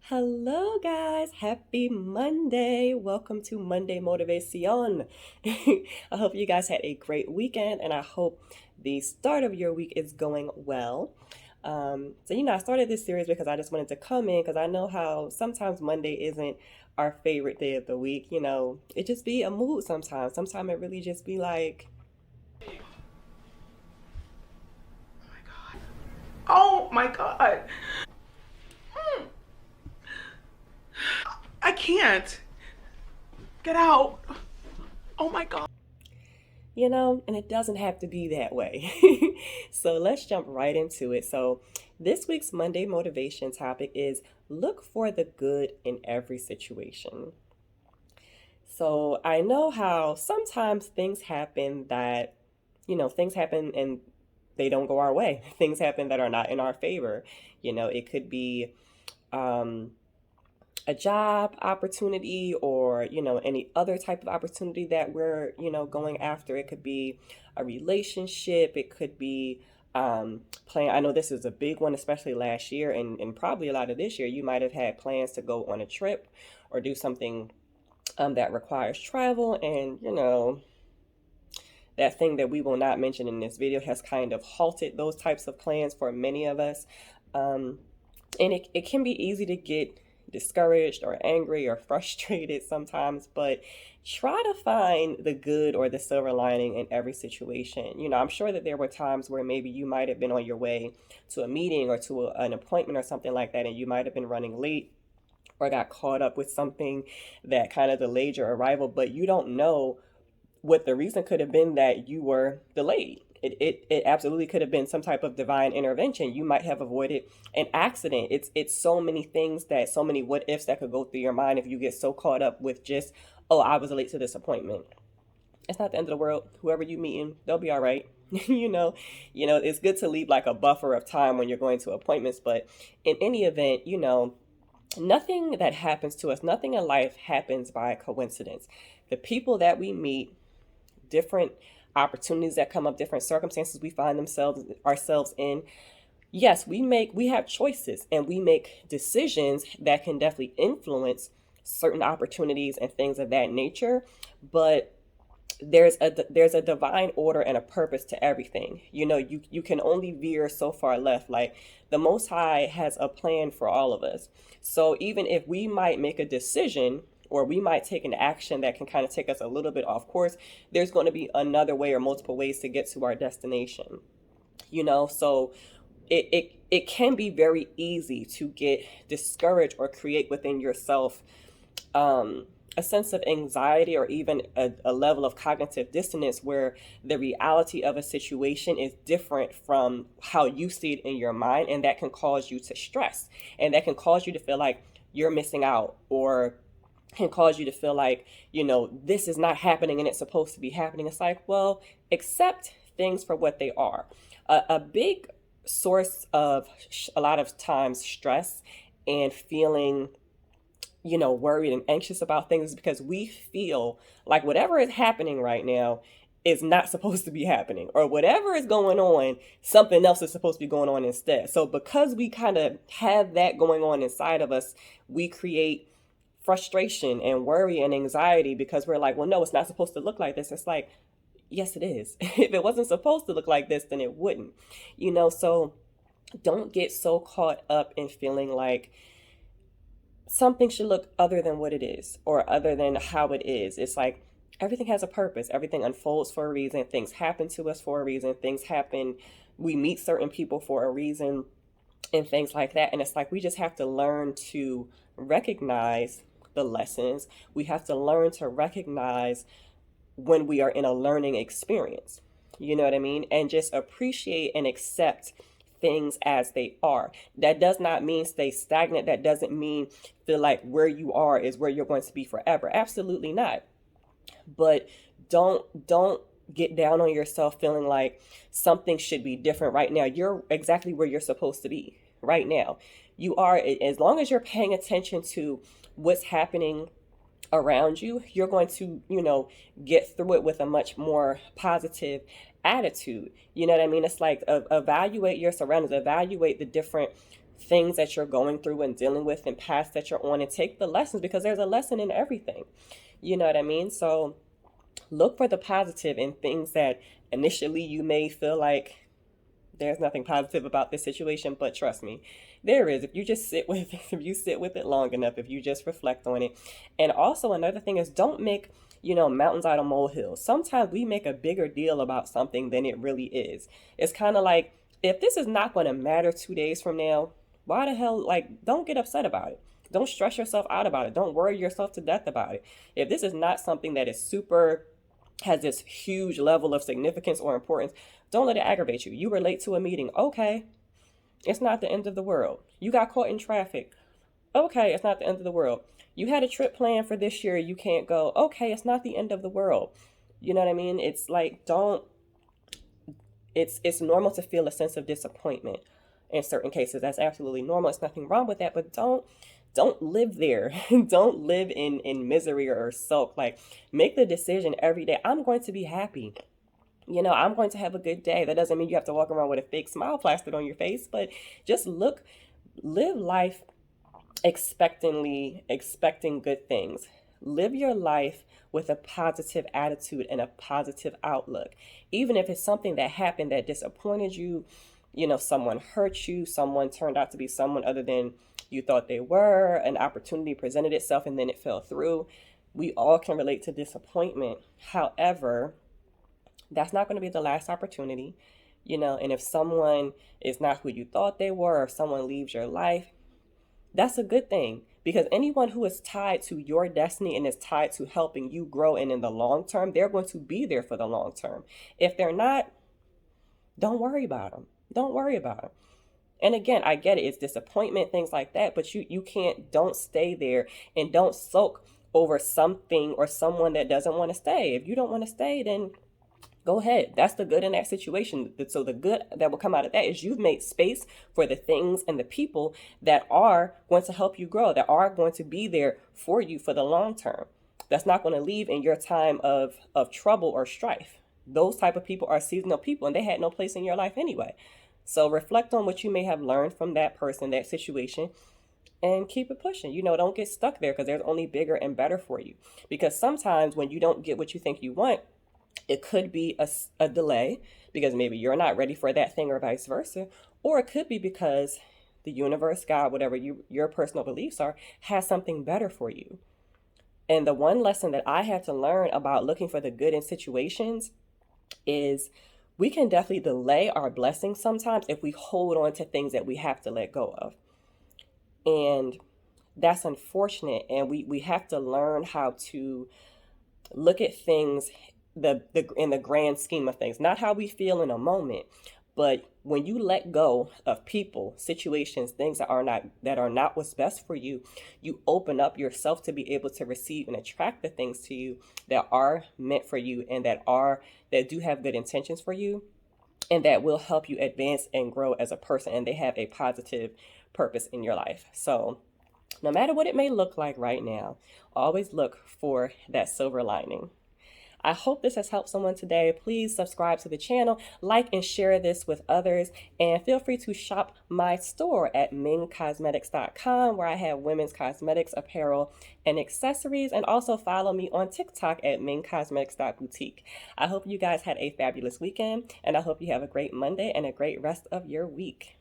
Hello, guys. Happy Monday. Welcome to Monday Motivation. I hope you guys had a great weekend and I hope the start of your week is going well. I started this series because I just wanted to come in because I know how sometimes Monday isn't our favorite day of the week. It just be a mood sometimes. Sometimes it really just be like, Oh my God. Hmm. I can't. Get out. Oh my God. and it doesn't have to be that way. So let's jump right into it. So, this week's Monday motivation topic is look for the good in every situation. So, I know how sometimes things happen and they don't go our way. Things happen that are not in our favor. It could be um, a job opportunity or any other type of opportunity that we're going after. It could be a relationship, it could be plan. I know this is a big one, especially last year and probably a lot of this year. You might have had plans to go on a trip or do something that requires travel, and that thing that we will not mention in this video has kind of halted those types of plans for many of us. um, and it can be easy to get discouraged or angry or frustrated sometimes, but try to find the good or the silver lining in every situation. I'm sure that there were times where maybe you might have been on your way to a meeting or to an appointment or something like that, and you might have been running late or got caught up with something that kind of delayed your arrival, but you don't know what the reason could have been that you were delayed. It absolutely could have been some type of divine intervention. You might have avoided an accident. It's so many things, that so many what ifs that could go through your mind if you get so caught up with just, oh, I was late to this appointment. It's not the end of the world. Whoever you meeting, they'll be all right. It's good to leave like a buffer of time when you're going to appointments, but in any event, nothing that happens to us, nothing in life happens by coincidence. The people that we meet, different opportunities that come up, different circumstances we find themselves ourselves in. Yes, we have choices and we make decisions that can definitely influence certain opportunities and things of that nature, but there's a divine order and a purpose to everything. You can only veer so far left. Like, the Most High has a plan for all of us. So even if we might make a decision or we might take an action that can kind of take us a little bit off course, there's going to be another way or multiple ways to get to our destination. So it can be very easy to get discouraged or create within yourself um, a sense of anxiety or even a level of cognitive dissonance where the reality of a situation is different from how you see it in your mind, and that can cause you to stress, and that can cause you to feel like you're missing out, or can cause you to feel like this is not happening and it's supposed to be happening. It's like, well, accept things for what they are. A big source of a lot of times stress and feeling worried and anxious about things is because we feel like whatever is happening right now is not supposed to be happening, or whatever is going on, something else is supposed to be going on instead. So because we kind of have that going on inside of us, we create frustration and worry and anxiety because we're like, well, no, it's not supposed to look like this. It's like, yes, it is. If it wasn't supposed to look like this, then it wouldn't. So don't get so caught up in feeling like something should look other than what it is or other than how it is. It's like everything has a purpose. Everything unfolds for a reason. Things happen to us for a reason. Things happen. We meet certain people for a reason and things like that. And it's like we just have to learn to recognize the lessons. We have to learn to recognize when we are in a learning experience. You know what I mean? And just appreciate and accept things as they are. That does not mean stay stagnant. That doesn't mean feel like where you are is where you're going to be forever. Absolutely not. But don't get down on yourself feeling like something should be different right now. You're exactly where you're supposed to be right now. You are, as long as you're paying attention to what's happening around you, you're going to, get through it with a much more positive attitude. You know what I mean? It's like evaluate your surroundings, evaluate the different things that you're going through and dealing with and paths that you're on, and take the lessons, because there's a lesson in everything. You know what I mean? So look for the positive in things that initially you may feel like there's nothing positive about this situation, but trust me, there is. If you just sit with it, if you sit with it long enough, if you just reflect on it. And also another thing is, don't make, mountains out of molehills. Sometimes we make a bigger deal about something than it really is. It's kind of like, if this is not going to matter 2 days from now, why the hell, like, don't get upset about it. Don't stress yourself out about it. Don't worry yourself to death about it. If this is not something that is has this huge level of significance or importance, don't let it aggravate you. You were late to a meeting. Okay, it's not the end of the world. You got caught in traffic. Okay, it's not the end of the world. You had a trip planned for this year, you can't go. Okay, it's not the end of the world. You know what I mean? It's like, it's normal to feel a sense of disappointment in certain cases. That's absolutely normal. It's nothing wrong with that, but don't live there. Don't live in misery or sulk. Like, make the decision every day. I'm going to be happy. I'm going to have a good day. That doesn't mean you have to walk around with a fake smile plastered on your face, but just live life expecting good things. Live your life with a positive attitude and a positive outlook. Even if it's something that happened that disappointed you, someone hurt you, someone turned out to be someone other than you thought they were, an opportunity presented itself and then it fell through. We all can relate to disappointment. However, that's not going to be the last opportunity, and if someone is not who you thought they were, or if someone leaves your life, that's a good thing, because anyone who is tied to your destiny and is tied to helping you grow and in the long term, they're going to be there for the long term. If they're not, don't worry about them. Don't worry about them. And again, I get it. It's disappointment, things like that, but don't stay there and don't sulk over something or someone that doesn't want to stay. If you don't want to stay, then go ahead. That's the good in that situation. So the good that will come out of that is you've made space for the things and the people that are going to help you grow, that are going to be there for you for the long term. That's not going to leave in your time of trouble or strife. Those type of people are seasonal people, and they had no place in your life anyway. So reflect on what you may have learned from that person, that situation, and keep it pushing. Don't get stuck there, because there's only bigger and better for you. Because sometimes when you don't get what you think you want, it could be a delay because maybe you're not ready for that thing, or vice versa. Or it could be because the universe, God, whatever your personal beliefs are, has something better for you. And the one lesson that I had to learn about looking for the good in situations is we can definitely delay our blessings sometimes if we hold on to things that we have to let go of. And that's unfortunate. And we have to learn how to look at things in the grand scheme of things, not how we feel in a moment, but when you let go of people, situations, things that are not what's best for you, you open up yourself to be able to receive and attract the things to you that are meant for you and that do have good intentions for you, and that will help you advance and grow as a person, and they have a positive purpose in your life. So no matter what it may look like right now, always look for that silver lining. I hope this has helped someone today. Please subscribe to the channel, like and share this with others, and feel free to shop my store at mingcosmetics.com, where I have women's cosmetics, apparel, and accessories, and also follow me on TikTok at mingcosmetics.boutique. I hope you guys had a fabulous weekend, and I hope you have a great Monday and a great rest of your week.